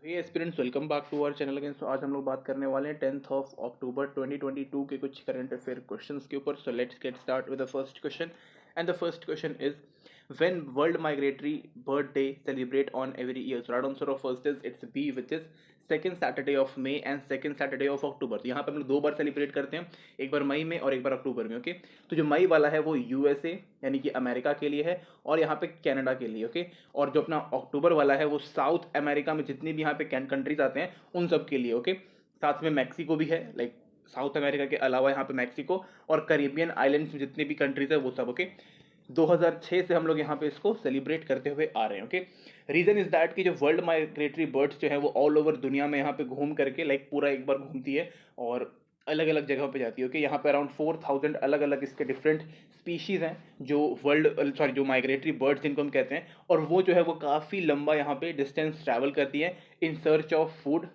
Hey aspirants, welcome back to our channel again. So आज हम लोग बात करने वाले हैं 10th ऑफ अक्टूबर 2022 के कुछ करंट अफेयर क्वेश्चंस के ऊपर। So let's get start with the first question and the first question is when world migratory bird day celebrate on every year. So right answer of first is it's B which is second Saturday of May and second Saturday of October. तो यहाँ पे हम लोग दो बार celebrate करते हैं, एक बार मई में और एक बार अक्टूबर में। ओके, तो जो मई वाला है वो यूएसए यानी कि अमेरिका के लिए है और यहाँ पे कनाडा के लिए। ओके, और जो अपना अक्टूबर वाला है वो साउथ अमेरिका में जितनी भी यहाँ पे कंट्रीज आते हैं उन सब के लिए। ओके, साथ में मैक्सिको भी है, लाइक साउथ अमेरिका के अलावा यहाँ पे मैक्सिको और कैरिबियन आइलैंड्स में जितनी भी कंट्रीज है वो सब। ओके, 2006 से हम लोग यहाँ पे इसको सेलिब्रेट करते हुए आ रहे हैं। ओके, रीजन इज दैट कि जो वर्ल्ड माइग्रेटरी बर्ड्स जो है वो ऑल ओवर दुनिया में यहाँ पे घूम करके लाइक पूरा एक बार घूमती है और अलग अलग जगहों पे जाती है। ओके, यहाँ पे अराउंड 4000 अलग अलग इसके डिफरेंट स्पीशीज़ हैं जो जो माइग्रेटरी बर्ड्स जिनको हम कहते हैं, और वो जो है वो काफ़ी लंबा यहाँ पे डिस्टेंस ट्रैवल करती है in search of food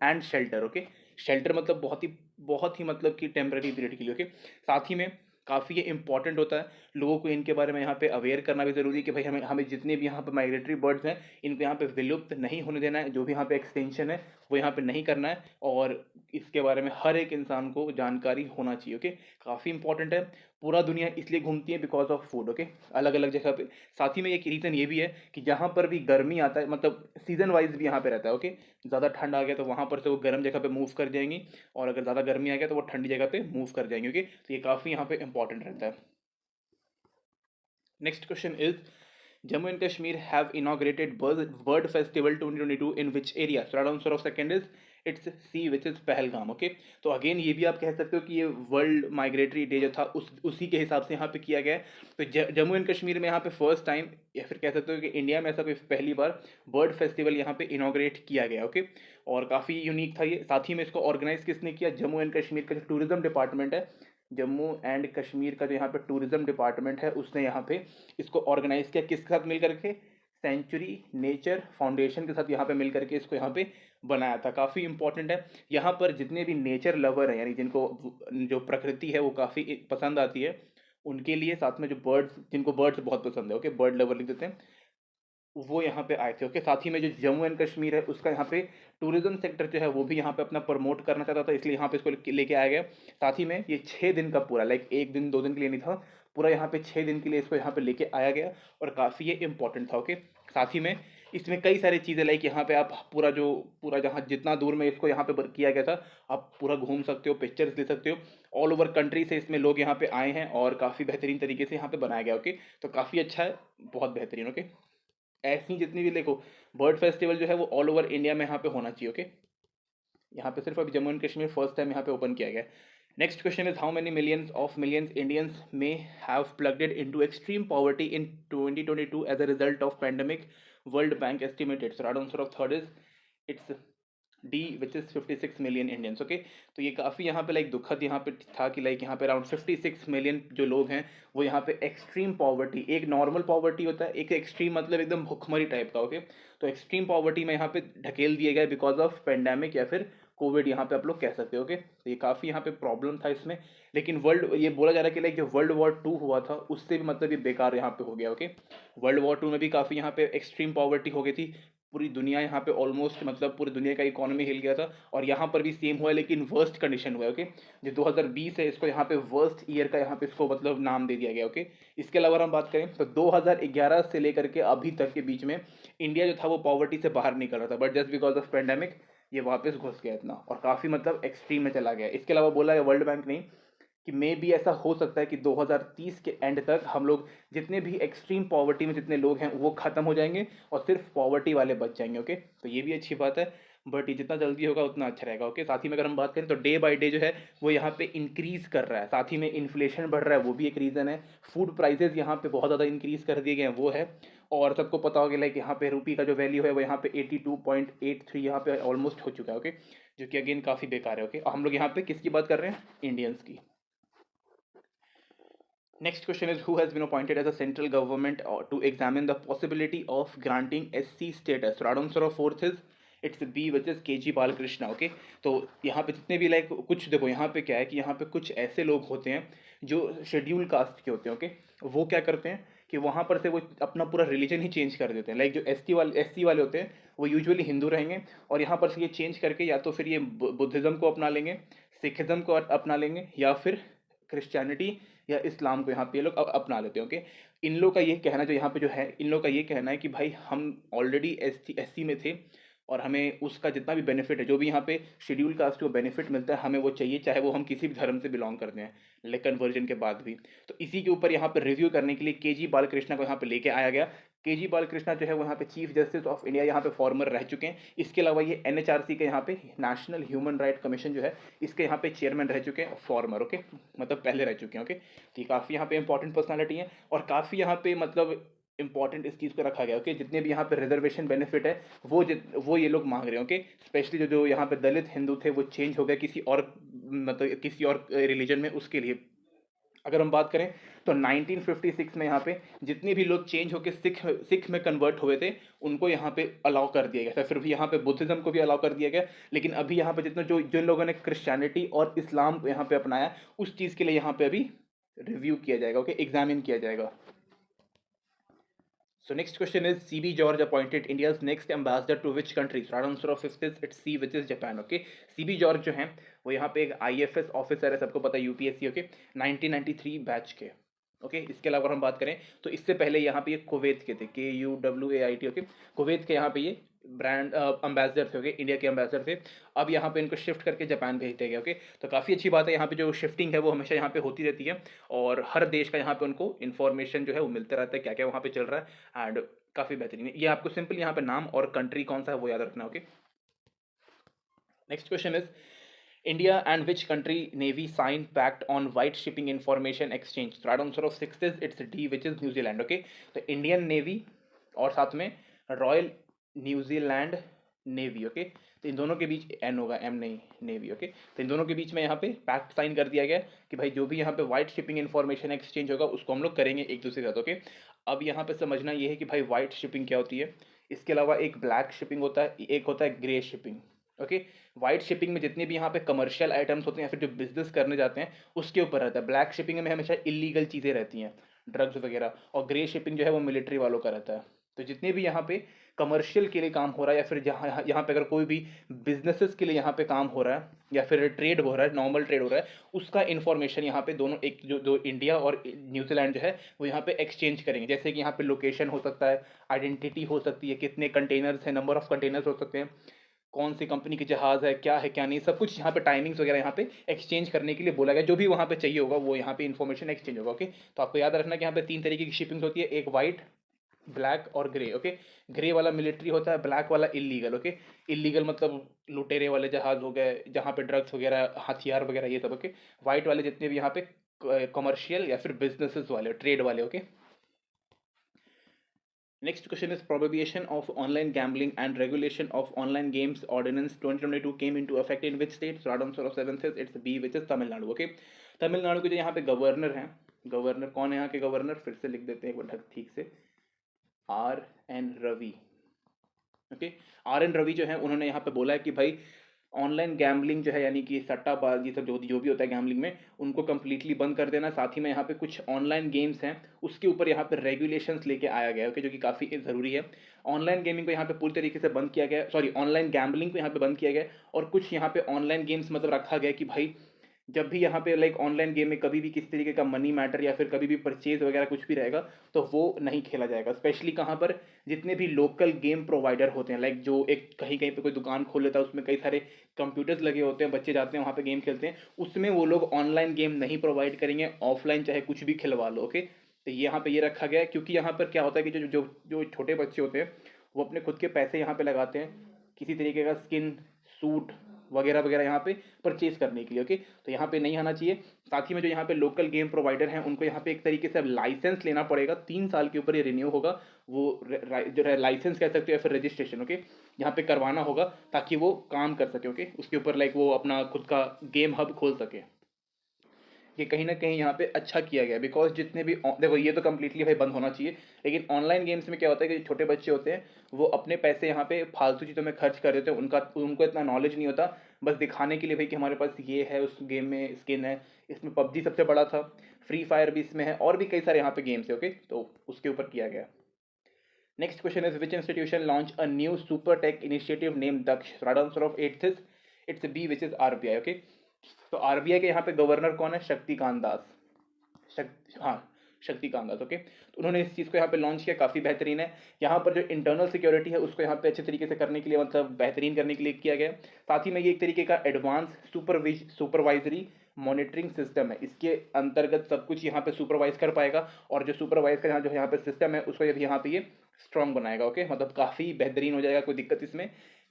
and shelter. Okay, shelter मतलब बहुत ही मतलब कि टेम्पररी पीरियड के लिए। ओके, साथ ही में काफ़ी ये इंपॉर्टेंट होता है, लोगों को इनके बारे में यहाँ पे अवेयर करना भी ज़रूरी है कि भाई हमें हमें जितने भी यहाँ पे माइग्रेटरी बर्ड्स हैं इनको यहाँ पे विलुप्त नहीं होने देना है, जो भी यहाँ पे एक्सटेंशन है वो यहाँ पे नहीं करना है, और इसके बारे में हर एक इंसान को जानकारी होना चाहिए। ओके, काफ़ी इंपॉर्टेंट है। पूरा दुनिया इसलिए घूमती है बिकॉज ऑफ फूड। ओके, अलग अलग जगह पे। साथ ही में एक रीज़न ये भी है कि जहाँ पर भी गर्मी आता है, मतलब सीजन वाइज भी यहाँ पे रहता है। ओके, ज़्यादा ठंड आ गया तो वहाँ पर से वो गर्म जगह पे मूव कर जाएंगी, और अगर ज़्यादा गर्मी आ गया तो वो ठंडी जगह पे मूव कर जाएंगे। ओके, तो ये काफ़ी यहाँ पे इंपॉर्टेंट रहता है। Next question is Jammu and Kashmir have inaugurated Bird Festival 2022 in which area? So right answer of second is it's C, which is Pahalgam. Okay, तो अगेन ये भी आप कह सकते हो कि ये वर्ल्ड माइग्रेटरी डे जो था उसी के हिसाब से यहाँ पे किया गया है। तो जम्मू एंड कश्मीर में यहाँ पे फर्स्ट टाइम, या फिर कह सकते हो कि इंडिया में ऐसा कोई पहली बार बर्ड फेस्टिवल यहाँ पे इनाग्रेट किया गया। ओके, और काफ़ी यूनिक था ये। साथ ही में इसको ऑर्गेनाइज किसने किया? जम्मू एंड कश्मीर का जो टूरिज्म डिपार्टमेंट है, जम्मू एंड कश्मीर का जो यहाँ पे टूरिज्म डिपार्टमेंट है उसने यहाँ पे इसको ऑर्गेनाइज किया। किसके साथ मिल करके? सेंचुरी नेचर फाउंडेशन के साथ यहाँ पे मिल करके इसको यहाँ पे बनाया था। काफ़ी इंपॉर्टेंट है। यहाँ पर जितने भी नेचर लवर हैं, यानी जिनको जो प्रकृति है वो काफ़ी पसंद आती है, उनके लिए, साथ में जो बर्ड्स, जिनको बर्ड्स बहुत पसंद है, ओके, बर्ड लवर लिख देते हैं, वो यहाँ पे आए थे। ओके, साथ ही में जो जम्मू एंड कश्मीर है उसका यहाँ पे टूरिज्म सेक्टर जो है वो भी यहाँ पे अपना प्रमोट करना चाहता था, इसलिए यहाँ पे इसको लेके आया गया। साथ ही में ये 6 दिन का पूरा, लाइक एक दिन दो दिन के लिए नहीं था, पूरा यहाँ पे 6 दिन के लिए इसको यहाँ पे लेके आया गया, और काफ़ी ये इंपॉर्टेंट था। ओके, साथ ही में इसमें कई सारी चीज़ें, लाइक यहाँ पे आप पूरा जहाँ जितना दूर में इसको यहाँ पे किया गया था आप पूरा घूम सकते हो, पिक्चर्स ले सकते हो। ऑल ओवर कंट्री से इसमें लोग यहाँ पे आए हैं और काफ़ी बेहतरीन तरीके से यहाँ पे बनाया गया। ओके, तो काफ़ी अच्छा है, बहुत बेहतरीन। ओके, ऐसी जितनी भी देखो बर्ड फेस्टिवल जो है वो ऑल ओवर इंडिया में यहाँ पे होना चाहिए। ओके, यहाँ पे सिर्फ अभी Jammu and Kashmir first time यहाँ पे ओपन किया गया। Next question is how many millions Indians may have plunged into extreme poverty in 2022 as a result of pandemic, World Bank estimated. So right answer of third is it's D, which is 56 million Indians. Okay, तो ये काफ़ी यहाँ पे like दुखद यहाँ पे था कि लाइक यहाँ पे अराउंड 56 मिलियन जो लोग हैं वो यहाँ पे एक्सट्रीम पॉवर्टी, एक नॉर्मल पॉवर्टी होता है, एक एक्सट्रीम मतलब एकदम भुखमरी टाइप का। ओके, तो एक्सट्रीम पॉवर्टी में यहाँ पे ढकेल दिए गए बिकॉज ऑफ पेंडेमिक या फिर कोविड, यहाँ पे आप लोग कह सकते हो। ओके, तो ये काफ़ी यहाँ पे प्रॉब्लम था इसमें, लेकिन वर्ल्ड, ये बोला जा रहा है कि लाइक जो वर्ल्ड वॉर 2 हुआ था उससे भी मतलब ये बेकार यहाँ पे हो गया। ओके, वर्ल्ड वॉर 2 में भी काफ़ी यहाँ पे एक्सट्रीम पॉवर्टी हो गई थी, पूरी दुनिया यहाँ पे ऑलमोस्ट, मतलब पूरी दुनिया का इकोनॉमी हिल गया था, और यहाँ पर भी सेम हुआ है लेकिन वर्स्ट कंडीशन हुआ है। ओके, जो 2020 है इसको यहाँ पे वर्स्ट ईयर का यहाँ पे इसको मतलब नाम दे दिया गया। ओके, इसके अलावा अगर हम बात करें तो 2011 से लेकर के अभी तक के बीच में इंडिया जो था वो पॉवर्टी से बाहर निकल रहा था, but just because of pandemic ये वापस घुस गया इतना, और काफ़ी मतलब एक्सट्रीम में चला गया। इसके अलावा बोला है वर्ल्ड बैंक ने कि मे भी ऐसा हो सकता है कि 2030 के एंड तक हम लोग जितने भी एक्सट्रीम पॉवर्टी में जितने लोग हैं वो ख़त्म हो जाएंगे और सिर्फ पॉवर्टी वाले बच जाएंगे। ओके, तो ये भी अच्छी बात है, बट ये जितना जल्दी होगा उतना अच्छा रहेगा। ओके, साथ ही में अगर हम बात करें तो डे बाय डे जो है वो यहाँ पे इंक्रीज़ कर रहा है, साथ ही में इन्फ्लेशन बढ़ रहा है, वो भी एक रीज़न है। फूड प्राइसेस यहाँ पे बहुत ज़्यादा इंक्रीज़ कर दिए गए हैं, वो है। और सबको पता होगा लाइक यहाँ पे रुपी का जो वैल्यू है वो यहाँ पे 82.83 यहाँ पे ऑलमोस्ट हो चुका है। ओके, जो कि अगेन काफ़ी बेकार है। ओके, हम लोग यहाँ पे किसकी बात कर रहे हैं? इंडियंस की। Next question is who has been appointed as a central government to examine the possibility of granting SC status. So right answer of fourth is it's B, which is KG Balkrishna. Okay, तो यहाँ पे जितने भी like कुछ देखो यहाँ पे क्या है कि यहाँ पे कुछ ऐसे लोग होते हैं जो शेड्यूल कास्ट के होते हैं। ओके, वो क्या करते हैं कि वहाँ पर से वो अपना पूरा रिलीजन ही चेंज कर देते हैं। लाइक जो एसटी वाले होते हैं वो यूजुअली हिंदू रहेंगे, और यहाँ पर से ये चेंज करके या तो फिर ये बुद्धिज़्म को अपना लेंगे, सिखिज़्म को अपना लेंगे, या फिर क्रिश्चियनिटी या इस्लाम को यहाँ पे ये लोग अपना लेते हैं। ओके, इन लोग का ये कहना जो यहाँ पे जो है, इन लोग का ये कहना है कि भाई हम ऑलरेडी एससी में थे, और हमें उसका जितना भी बेनिफिट है, जो भी यहाँ पे शेड्यूल कास्ट को बेनिफिट मिलता है, हमें वो चाहिए, चाहे वो हम किसी भी धर्म से बिलोंग करते हैं, लेकिन कन्वर्जन के बाद भी। तो इसी के ऊपर यहाँ पे रिव्यू करने के लिए केजी बालकृष्णा को यहाँ पे लेके आया गया। केजी बालकृष्णा जो है वो यहाँ पे चीफ जस्टिस ऑफ इंडिया यहाँ पे फॉर्मर रह चुके हैं। इसके अलावा ये एनएचआरसी के यहाँ पे नेशनल ह्यूमन राइट कमीशन जो है, इसके यहाँ पे चेयरमैन रह चुके हैं फॉर्मर। ओके, मतलब पहले रह चुके हैं। ओके, तो काफ़ी यहाँ पे इंपॉर्टेंट पर्सनालिटी है, और काफ़ी यहाँ पे मतलब इंपॉर्टेंट इस चीज़ को रखा गया। ओके, जितने भी यहाँ पे रिजर्वेशन बेनिफिट है वो ये लोग मांग रहे हैं। ओके, स्पेशली जो यहाँ पे दलित हिंदू थे वो चेंज हो गए किसी और, मतलब किसी और रिलीजन में, उसके लिए अगर हम बात करें तो 1956 में यहाँ पे जितने भी लोग चेंज होकर सिख में कन्वर्ट हुए थे, उनको यहाँ पे अलाउ कर दिया गया था। फिर भी यहाँ पे बुद्धिज़्म को भी अलाउ कर दिया गया, लेकिन अभी यहाँ पे जितने जिन लोगों ने क्रिश्चियनिटी और इस्लाम को यहाँ पे अपनाया, उस चीज़ के लिए यहाँ पे अभी रिव्यू किया जाएगा। ओके, एग्जामिन किया जाएगा। So next question is CB George appointed India's next ambassador to which country? So right answer of fifth is it's C, which is Japan. Okay, CB George जो हैं वो यहाँ पे एक IFS ऑफिसर है, सबको पता है, यूपीएससी। ओके, 1993 बैच के। ओके, इसके अलावा अगर हम बात करें तो इससे पहले यहाँ पे ये कुवैत के थे, KUWAIT। ओके, कुवैत के यहाँ पे ये ब्रांड अम्बेसडर थे। ओके, इंडिया के अम्बेसडर थे। अब यहाँ पे इनको शिफ्ट करके जापान भेज दिया गया। ओके, तो काफ़ी अच्छी बात है, यहाँ पे जो शिफ्टिंग है वो हमेशा यहाँ पे होती रहती है, और हर देश का यहाँ पे उनको इन्फॉर्मेशन जो है वो मिलता रहता है, क्या क्या वहाँ पे चल रहा है, एंड काफ़ी बेहतरीन है। ये आपको सिंपल यहाँ पे नाम और कंट्री कौन सा है वो याद रखना। Okay, next question is India and which country navy signed pact on white shipping information exchange? So right answer of sixth is it's D, which is New Zealand. Okay, तो इंडियन नेवी और साथ में royal New Zealand navy. Okay, तो इन दोनों के बीच N होगा, M नहीं, navy. Okay, तो इन दोनों के बीच में यहाँ पे पैक्ट साइन कर दिया गया कि भाई जो भी यहाँ पे वाइट शिपिंग इन्फॉर्मेशन एक्सचेंज होगा उसको हम लोग करेंगे एक दूसरे के साथ। ओके, अब यहाँ पे समझना ये है कि भाई वाइट शिपिंग क्या होती है, इसके अलावा एक ब्लैक शिपिंग होता है, एक होता है grey shipping. Okay, white shipping में जितने भी यहाँ पे कमर्शियल आइटम्स होते हैं या फिर जो बिजनेस करने जाते हैं उसके ऊपर रहता है। ब्लैक शिपिंग में हमेशा इलीगल चीज़ें रहती हैं, ड्रग्स वगैरह, और ग्रे शिपिंग जो है वो मिलिट्री वालों का रहता है। तो जितने भी यहाँ पे कमर्शियल के लिए काम हो रहा है, या फिर जहाँ यहाँ पे अगर कोई भी बिजनेसेस के लिए यहाँ पे काम हो रहा है, या फिर ट्रेड हो रहा है, नॉर्मल ट्रेड हो रहा है, उसका इन्फॉर्मेशन यहाँ पे दोनों एक जो इंडिया और न्यूजीलैंड जो है वो यहाँ पे एक्सचेंज करेंगे। जैसे कि यहाँ पे लोकेशन हो सकता है, आइडेंटिटी हो सकती है, कितने कंटेनर्स हैं, नंबर ऑफ कंटेनर्स हो सकते हैं, कौन सी कंपनी के जहाज़ है क्या नहीं, सब कुछ यहाँ पे टाइमिंग्स वगैरह यहाँ पे एक्सचेंज करने के लिए बोला गया। जो भी वहाँ पे चाहिए होगा वो यहाँ पे इन्फॉर्मेशन एक्सचेंज होगा। ओके, तो आपको याद रखना कि यहाँ पे तीन तरीके की शिपिंग होती है, एक वाइट, ब्लैक और ग्रे। ओके, ग्रे वाला मिलिट्री होता है, ब्लैक वाला इलीगल। ओके, इलीगल मतलब लुटेरे वाले जहाज़ हो गए जहाँ पे ड्रग्स वगैरह, हथियार वगैरह, ये सब। ओके, वाइट वाले जितने भी यहाँ पे कमर्शियल या फिर बिजनेसेस वाले, ट्रेड वाले। Okay, next question is prohibition of online gambling and regulation of online games ordinance 2022 came into effect in which state? So answer of seventh is it's B, which is Tamil Nadu. Okay, Tamil Nadu के जो यहाँ पे governor हैं, governor कौन है यहाँ के governor, फिर से लिख देते हैं एक बार ठीक से, RN Ravi. Okay, RN Ravi जो है उन्होंने यहाँ पे बोला है कि भाई ऑनलाइन गैम्बलिंग जो है, यानी कि सट्टाबाजी सब जो भी होता है गैम्बलिंग में, उनको कम्प्लीटली बंद कर देना। साथ ही में यहाँ पे कुछ ऑनलाइन गेम्स हैं उसके ऊपर यहाँ पे रेगुलेशंस लेके आया गया है। ओके, जो कि काफ़ी ज़रूरी है। ऑनलाइन गेमिंग को यहाँ पे पूरी तरीके से बंद किया गया, सॉरी, ऑनलाइन गैम्बलिंग को यहाँ पे बंद किया गया, और कुछ यहाँ पे ऑनलाइन गेम्स मतलब रखा गया कि भाई जब भी यहाँ पे लाइक ऑनलाइन गेम में कभी भी किसी तरीके का मनी मैटर या फिर कभी भी परचेज वगैरह कुछ भी रहेगा तो वो नहीं खेला जाएगा। स्पेशली कहाँ पर, जितने भी लोकल गेम प्रोवाइडर होते हैं, लाइक जो एक कहीं कहीं पे कोई दुकान खोल लेता है, उसमें कई सारे कंप्यूटर्स लगे होते हैं, बच्चे जाते हैं वहाँ पे गेम खेलते हैं, उसमें वो लोग ऑनलाइन गेम नहीं प्रोवाइड करेंगे, ऑफलाइन चाहे कुछ भी खिलवा लो। ओके, तो यहाँ पे ये रखा गया है, क्योंकि यहाँ पर क्या होता है कि जो जो जो छोटे बच्चे होते हैं वो अपने खुद के पैसे यहाँ पे लगाते हैं किसी तरीके का स्किन, सूट वगैरह वगैरह यहाँ पे परचेज करने के लिए। ओके, तो यहाँ पे नहीं आना चाहिए। साथ ही में जो यहाँ पे लोकल गेम प्रोवाइडर हैं उनको यहाँ पे एक तरीके से अब लाइसेंस लेना पड़ेगा, 3 साल के ऊपर ये रिन्यू होगा, वो जो लाइसेंस कह सकते हो या फिर रजिस्ट्रेशन। ओके, यहाँ पे करवाना होगा ताकि वो काम कर सके। ओके, उसके ऊपर लाइक वो अपना खुद का गेम हब खोल सके। ये कहीं ना कहीं यहाँ पे अच्छा किया गया, बिकॉज जितने भी देखो ये तो कम्प्लीटली भाई बंद होना चाहिए, लेकिन ऑनलाइन गेम्स में क्या होता है कि जो छोटे बच्चे होते हैं वो अपने पैसे यहाँ पे फालतू चीज़ों में खर्च कर देते हैं, उनको इतना नॉलेज नहीं होता, बस दिखाने के लिए भाई कि हमारे पास ये है, उस गेम में स्किन है। इसमें पबजी सबसे बड़ा था, फ्री फायर भी इसमें है, और भी कई सारे यहाँ पे गेम्स है। ओके, तो उसके ऊपर किया गया। Next question is, which institution launched a new super tech initiative named Daksh? Right answer of eighth is it's B, which is RBI. Okay, तो आरबीआई के यहाँ पे गवर्नर कौन है? शक्तिकांत दास। हाँ, शक्तिकांत दास। ओके, तो उन्होंने इस चीज़ को यहाँ पे लॉन्च किया, काफ़ी बेहतरीन है। यहाँ पर जो इंटरनल सिक्योरिटी है उसको यहाँ पे अच्छे तरीके से करने के लिए, मतलब बेहतरीन करने के लिए किया गया। साथ ही में ये एक तरीके का एडवांस सुपरवाइजरी मॉनिटरिंग सिस्टम है, इसके अंतर्गत सब कुछ यहाँ पे सुपरवाइज कर पाएगा, और जो सुपरवाइज का जो यहाँ पे सिस्टम है उसको यहाँ पे ये स्ट्रॉन्ग बनाएगा। ओके, मतलब काफ़ी बेहतरीन हो जाएगा, कोई दिक्कत इसमें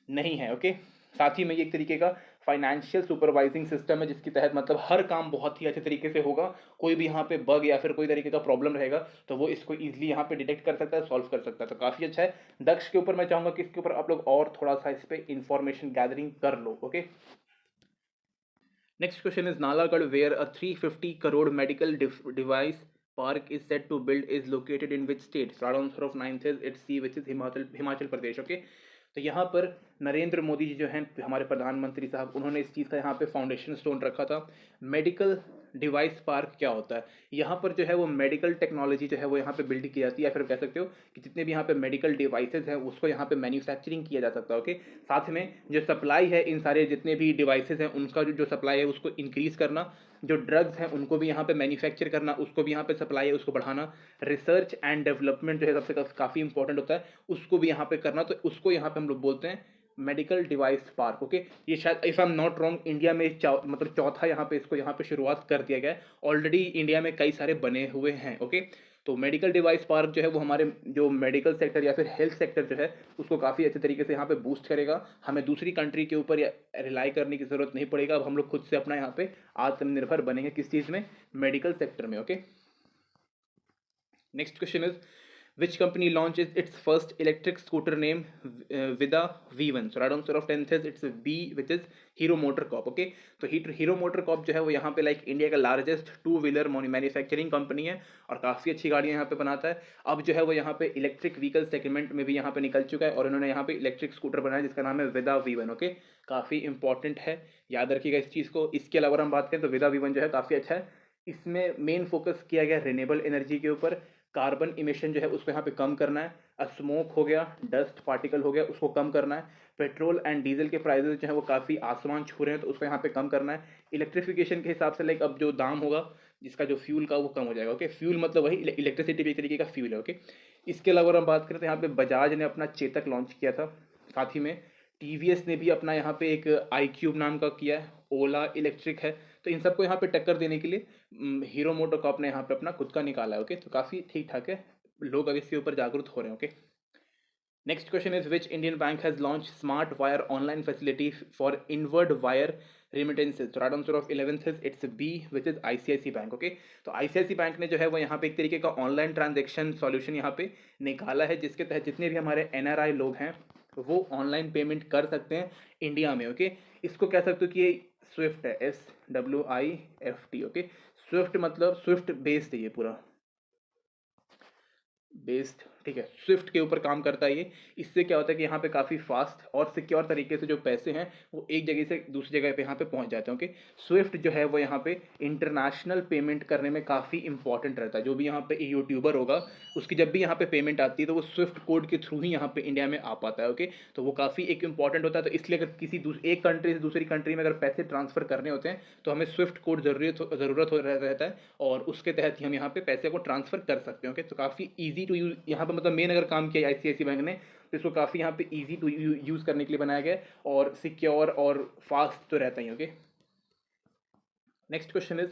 नहीं है। ओके, साथ ही में ये एक तरीके का फाइनेंशियल सुपरवाइजिंग सिस्टम है, जिसके तहत मतलब हर काम बहुत ही अच्छे तरीके से होगा। कोई भी यहाँ पे बग या फिर कोई तरीके का प्रॉब्लम रहेगा तो वो इसको इजीली यहाँ पे डिटेक्ट कर सकता है, सॉल्व कर सकता है। तो काफ़ी अच्छा है। दक्ष के ऊपर मैं चाहूँगा कि इसके ऊपर आप लोग और थोड़ा सा इस पर इंफॉर्मेशन गैदरिंग कर लो। Okay, next question is, Nalagarh where a 350 crore medical device park is set to build is located in which state? Right answer of ninth is it's C, which is Himachal Pradesh. Okay, तो यहाँ पर नरेंद्र मोदी जी जो हैं हमारे प्रधानमंत्री साहब, उन्होंने इस चीज़ का यहाँ पे फाउंडेशन स्टोन रखा था। मेडिकल डिवाइस पार्क क्या होता है? यहाँ पर जो है वो मेडिकल टेक्नोलॉजी जो है वो यहाँ पे बिल्ड की जाती है, या फिर कह सकते हो कि जितने भी यहाँ पे मेडिकल डिवाइसेज हैं उसको यहाँ पे मैन्युफैक्चरिंग किया जा सकता है। ओके, साथ में जो सप्लाई है इन सारे जितने भी डिवाइसेज हैं उनका जो सप्लाई है उसको इंक्रीज़ करना, जो ड्रग्स हैं उनको भी यहाँ पे मैन्युफैक्चर करना, उसको भी यहाँ पे सप्लाई है उसको बढ़ाना, रिसर्च एंड डेवलपमेंट जो है सबसे काफ़ी इंपॉर्टेंट होता है उसको भी यहाँ पे करना, तो उसको यहाँ पे हम लोग बोलते हैं मेडिकल डिवाइस पार्क। ओके, ये शायद if I am not wrong India में मतलब चौथा यहाँ पे इसको यहाँ पे शुरुआत कर दिया गया है। ऑलरेडी इंडिया में कई सारे बने हुए हैं। ओके, तो मेडिकल डिवाइस पार्क जो है वो हमारे जो मेडिकल सेक्टर या फिर हेल्थ सेक्टर जो है उसको काफ़ी अच्छे तरीके से यहाँ पे बूस्ट करेगा। हमें दूसरी कंट्री के ऊपर रिलाई करने की ज़रूरत नहीं पड़ेगा, अब हम लोग खुद से अपना यहाँ पे आत्मनिर्भर बनेंगे। किस चीज़ में? मेडिकल सेक्टर में। Okay, next question is, which company launches its first electric scooter named Vida V1? So right answer of 10th is it's B, which is Hero MotoCorp। Okay, तो हीरो मोटरकॉप जो है वो यहाँ पे लाइक इंडिया का largest two wheeler manufacturing company है और काफ़ी अच्छी गाड़ियाँ यहाँ पे बनाता है। अब जो है वो यहाँ पे इलेक्ट्रिक व्हीकल सेगमेंट में भी यहाँ पे निकल चुका है और इन्होंने यहाँ पे इलेक्ट्रिक स्कूटर बनाया जिसका नाम है विदा V1। ओके, काफ़ी इंपॉर्टेंट है, याद रखिएगा इस चीज़ को। इसके अलावा हम बात करें तो विदा V1 जो है काफ़ी अच्छा है। इसमें मेन फोकस किया गया रिन्यूएबल एनर्जी के ऊपर, कार्बन इमिशन जो है उसको यहाँ पे कम करना है, स्मोक हो गया, डस्ट पार्टिकल हो गया, उसको कम करना है। पेट्रोल एंड डीजल के प्राइसेस जो है वो काफ़ी आसमान छू रहे हैं तो उसको यहाँ पे कम करना है। इलेक्ट्रिफिकेशन के हिसाब से लाइक अब जो दाम होगा जिसका जो फ्यूल का वो कम हो जाएगा। ओके, फ्यूल मतलब वही इलेक्ट्रिसिटी भी एक तरीके का फ्यूल है। ओके, इसके अलावा हम बात करें तो यहाँ पे बजाज ने अपना चेतक लॉन्च किया था, साथ ही में टीवीएस ने भी अपना यहाँ पे एक आई क्यूब नाम का किया है, ओला इलेक्ट्रिक है। तो इन सबको यहाँ पे टक्कर देने के लिए हीरो मोटोकॉर्प ने यहाँ पे अपना खुद का निकाला है। ओके, तो काफ़ी ठीक ठाक है, लोग अब इसके ऊपर जागरूक हो रहे हैं। Okay, next question is, which Indian bank has launch smart wire online facility for inward wire remittances? Right answer of 11th is it's B, which is ICICI bank. Okay, तो आईसीआईसी बैंक ने जो है वो यहाँ पे एक तरीके का ऑनलाइन ट्रांजेक्शन सॉल्यूशन यहाँ पे निकाला है जिसके तहत जितने भी हमारे एनआरआई लोग हैं वो ऑनलाइन पेमेंट कर सकते हैं इंडिया में। ओके, इसको कह सकते हो कि ये स्विफ्ट है, SWIFT। ओके, स्विफ्ट मतलब स्विफ्ट बेस्ड है, ये पूरा बेस्ड, ठीक है, स्विफ्ट के ऊपर काम करता है ये। इससे क्या होता है कि यहाँ पे काफ़ी फास्ट और सिक्योर तरीके से जो पैसे हैं वो एक जगह से दूसरी जगह पे यहाँ पे पहुँच जाते हैं। ओके, स्विफ्ट जो है वो यहाँ पे इंटरनेशनल पेमेंट करने में काफ़ी इंपॉर्टेंट रहता है। जो भी यहाँ पे यूट्यूबर होगा उसकी जब भी यहाँ पे पेमेंट आती है तो वो स्विफ्ट कोड के थ्रू ही यहाँ पे इंडिया में आ पाता है। ओके, तो वो काफ़ी एक इंपॉर्टेंट होता है। तो इसलिए अगर किसी एक कंट्री से दूसरी कंट्री में अगर पैसे ट्रांसफ़र करने होते हैं तो हमें स्विफ्ट कोड ज़रूरत रहता है और उसके तहत ही हम यहाँ पे पैसे को ट्रांसफ़र कर सकते हैं। ओके, तो काफ़ी ईजी टू यूज़ यहाँ पर मतलब मेन अगर काम किया आईसीआईसी बैंक ने तो इसको काफ़ी यहाँ पे इजी टू यूज़ करने के लिए बनाया गया और सिक्योर और फास्ट तो रहता ही। Okay, next question is,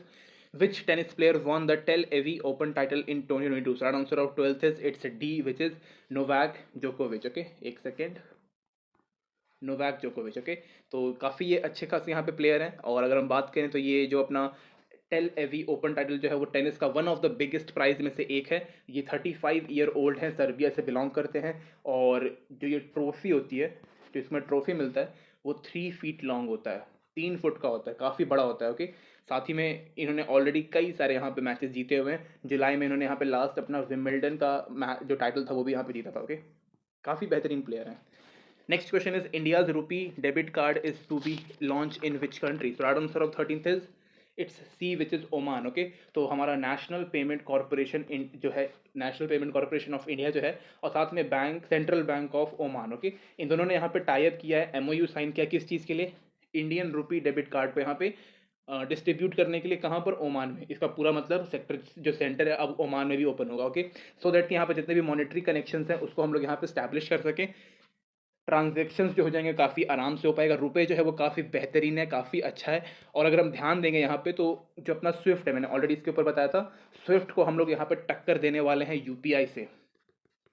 which tennis player won the Tel Aviv Open title in 2022? So right answer of 12th is it's D, which is Novak Djokovic। Okay, एक सेकेंड, नोवाक जोकोविच। Okay, तो काफ़ी ये अच्छे खासे यहाँ पे प्लेयर हैं और अगर हम बात करें तो ये जो अपना टेल एवी ओपन टाइटल जो है वो टेनिस का one of the biggest prize में से एक है। ये 35 ईयर ओल्ड हैं, सर्बिया से बिलोंग करते हैं और जो ये ट्रॉफी होती है, जो इसमें ट्रॉफी मिलता है वो 3 फीट लॉन्ग होता है। 3 फुट का होता है, काफ़ी बड़ा होता है। ओके, साथ ही में इन्होंने ऑलरेडी कई सारे यहाँ पे मैचेस जीते हुए हैं। जुलाई में इन्होंने यहाँ पे लास्ट अपना विंबलडन का जो टाइटल था वो भी यहाँ पे जीता था। ओके, काफ़ी बेहतरीन प्लेयर हैं। Next question is India's rupee debit card is to be launched in which country? So right answer of 13th is it's C, which is Oman. Okay, तो हमारा नेशनल पेमेंट कॉरपोरेशन जो है, national payment corporation of India जो है, और साथ में bank, central bank of Oman. Okay, इन दोनों ने यहाँ पे टाई अप किया है, एमओयू साइन किया, किस चीज़ के लिए? इंडियन रुपी डेबिट कार्ड पे यहाँ पे डिस्ट्रीब्यूट करने के लिए। कहाँ पर? ओमान में। इसका पूरा मतलब सेक्टर जो सेंटर है अब ओमान में भी ओपन होगा। ओके, सो दैट कि यहाँ पे जितने भी मॉनेटरी कनेक्शंस हैं उसको हम लोग यहाँ पे स्टैब्लिश कर सकें। ट्रांजैक्शंस जो हो जाएंगे काफ़ी आराम से हो पाएगा। रुपए जो है वो काफ़ी बेहतरीन है, काफ़ी अच्छा है। और अगर हम ध्यान देंगे यहाँ पे, तो जो अपना स्विफ्ट है, मैंने ऑलरेडी इसके ऊपर बताया था, स्विफ्ट को हम लोग यहाँ पे टक्कर देने वाले हैं यूपीआई से।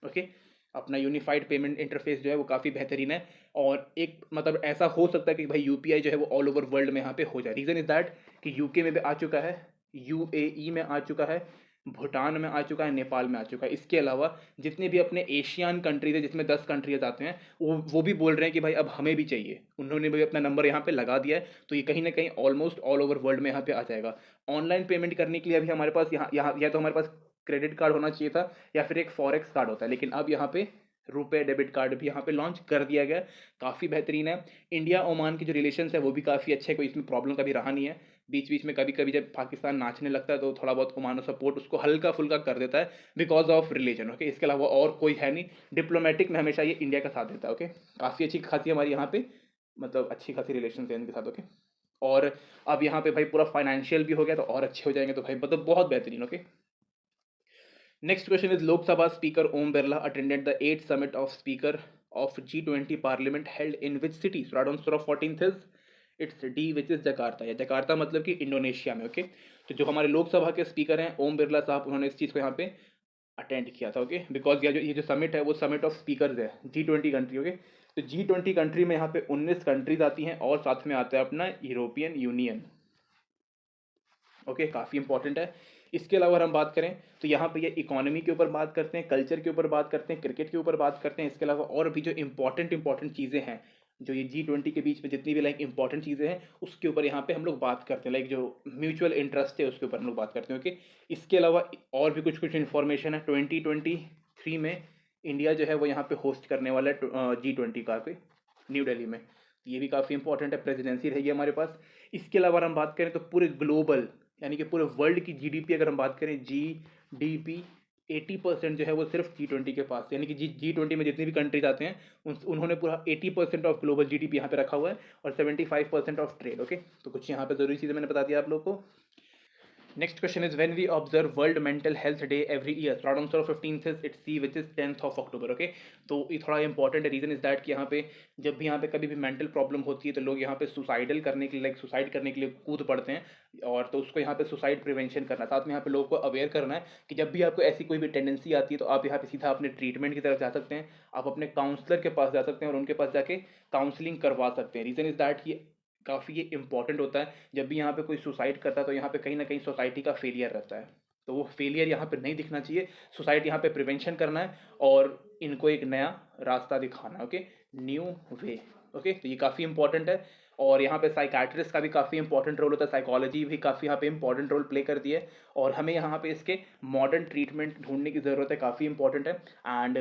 ओके, अपना यूनिफाइड पेमेंट इंटरफेस जो है वो काफ़ी बेहतरीन है। और एक मतलब ऐसा हो सकता है कि भाई यूपीआई जो है वो ऑल ओवर वर्ल्ड में यहाँ पे हो जाए। रीज़न इज़ दैट कि यूके में भी आ चुका है, यूएई में आ चुका है, भूटान में आ चुका है, नेपाल में आ चुका है। इसके अलावा जितने भी अपने एशियन कंट्रीज है, जिसमें 10 कंट्रीज आते हैं, वो भी बोल रहे हैं कि भाई अब हमें भी चाहिए। उन्होंने भी अपना नंबर यहाँ पे लगा दिया है, तो ये कहीं ना कहीं ऑलमोस्ट ऑल ओवर वर्ल्ड में यहाँ पे आ जाएगा। ऑनलाइन पेमेंट करने के लिए अभी हमारे पास यहाँ यहाँ या तो हमारे पास क्रेडिट कार्ड होना चाहिए था, या फिर एक फॉरेक्स कार्ड होता है, लेकिन अब यहाँ पे रुपए डेबिट कार्ड भी यहाँ पे लॉन्च कर दिया गया। काफ़ी बेहतरीन है। इंडिया ओमान के जो रिलेशन है वो भी काफ़ी अच्छे है, कोई इसमें प्रॉब्लम कभी रहा नहीं है। बीच बीच में कभी कभी जब पाकिस्तान नाचने लगता है तो थोड़ा बहुत ओमानो सपोर्ट उसको हल्का फुल्का कर देता है, बिकॉज ऑफ रिलीजन। ओके, इसके अलावा और कोई है नहीं। डिप्लोमेटिक में हमेशा ये इंडिया का साथ देता है। ओके, काफ़ी अच्छी खासी हमारी यहाँ पे मतलब अच्छी खासी रिलेशन है इनके साथ। ओके, और अब यहाँ पे भाई पूरा फाइनेंशियल भी हो गया तो और अच्छे हो जाएंगे, तो भाई मतलब बहुत बेहतरीन। Okay, next question is Lok Sabha Speaker Om Birla attended the 8th summit of Speaker of G20 Parliament held in which city? So right answer of 14th is it's D, which is Jakarta। या Jakarta मतलब कि Indonesia में। Okay, तो जो हमारे लोकसभा के speaker हैं ओम बिरला साहब, उन्होंने इस चीज़ को यहाँ पे अटेंड किया था। ओके, बिकॉज ये जो समिट है वो समिट ऑफ स्पीकर्स है G20 कंट्री। ओके, तो G20 कंट्री में यहाँ पे 19 कंट्रीज आती हैं और साथ में आता है अपना यूरोपियन यूनियन। ओके, काफ़ी इंपॉर्टेंट है। इसके अलावा हम बात करें तो यहाँ पे ये इकोनॉमी के ऊपर बात करते हैं, कल्चर के ऊपर बात करते हैं, क्रिकेट के ऊपर बात करते हैं। इसके अलावा और भी जो इंपॉर्टेंट चीज़ें हैं, जो ये G20 के बीच में जितनी भी लाइक इंपॉर्टेंट चीज़ें हैं उसके ऊपर यहाँ पे हम लोग बात करते हैं, लाइक जो म्यूचुअल इंटरेस्ट है उसके ऊपर हम लोग बात करते हैं। ओके, इसके अलावा और भी कुछ कुछ इन्फॉर्मेशन है। 2023 में इंडिया जो है वो यहाँ पे होस्ट करने वाला है G20 का पे न्यू दिल्ली में। ये भी काफ़ी इंपॉर्टेंट है, प्रेसिडेंसी रहेगी हमारे पास। इसके अलावा हम बात करें तो पूरे ग्लोबल यानी कि पूरे वर्ल्ड की जीडीपी अगर हम बात करें, जीडीपी 80% जो है वो सिर्फ G20 के पास, यानी कि G20 में जितनी भी कंट्रीज आते हैं उन्होंने पूरा 80% ऑफ ग्लोबल जीडीपी यहाँ पे रखा हुआ है और 75% ऑफ ट्रेड। ओके, तो कुछ यहाँ पे जरूरी चीज़ें मैंने बता दिया आप लोग को। Next question is when we observe World Mental Health Day every year. So answer of 15th is it's C, which is 10th of October. Okay, तो ये थोड़ा इंपॉर्टेंट है। रीजन इज दैट कि यहाँ पे जब भी यहाँ पे कभी भी मेंटल प्रॉब्लम होती है तो लोग यहाँ पे सुसाइडल करने के लिए सुसाइड करने के लिए कूद पड़ते हैं, और तो उसको यहाँ पे सुसाइड प्रिवेंशन करना, साथ में यहाँ पे लोगों को अवेयर करना है कि जब भी आपको ऐसी कोई भी टेंडेंसी आती है तो आप यहाँ पे सीधा अपने ट्रीटमेंट की तरफ जा सकते हैं, आप अपने काउंसलर के पास जा सकते हैं और उनके पास जाके काउंसलिंग करवा सकते हैं। रीज़न इज दैट कि काफ़ी ये इंपॉर्टेंट होता है। जब भी यहाँ पे कोई सुसाइड करता है तो यहाँ पे कहीं ना कहीं सोसाइटी का फेलियर रहता है, तो वो फेलियर यहाँ पे नहीं दिखना चाहिए। सोसाइटी यहाँ पे प्रिवेंशन करना है और इनको एक नया रास्ता दिखाना है। Okay, new way. ओके, तो ये काफ़ी इंपॉर्टेंट है। और यहाँ पे साइकाट्रिस्ट का भी काफ़ी इंपॉर्टेंट रोल होता है, साइकोलॉजी भी काफ़ी यहाँ पे इंपॉर्टेंट रोल प्ले करती है, और हमें यहाँ पे इसके मॉडर्न ट्रीटमेंट ढूंढने की ज़रूरत है, काफ़ी इंपॉर्टेंट है। एंड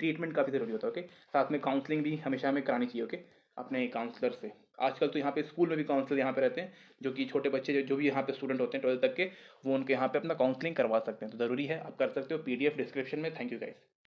ट्रीटमेंट काफ़ी ज़रूरी होता है। ओके, साथ में काउंसलिंग भी हमेशा हमें करानी चाहिए। ओके, अपने काउंसलर से। आजकल तो यहाँ पे स्कूल में भी काउंसलर यहाँ पे रहते हैं, जो कि छोटे बच्चे जो भी यहाँ पे स्टूडेंट होते हैं 12th तक के, वो उनके यहाँ पे अपना काउंसलिंग करवा सकते हैं। तो ज़रूरी है, आप कर सकते हो। PDF डिस्क्रिप्शन में। Thank you guys.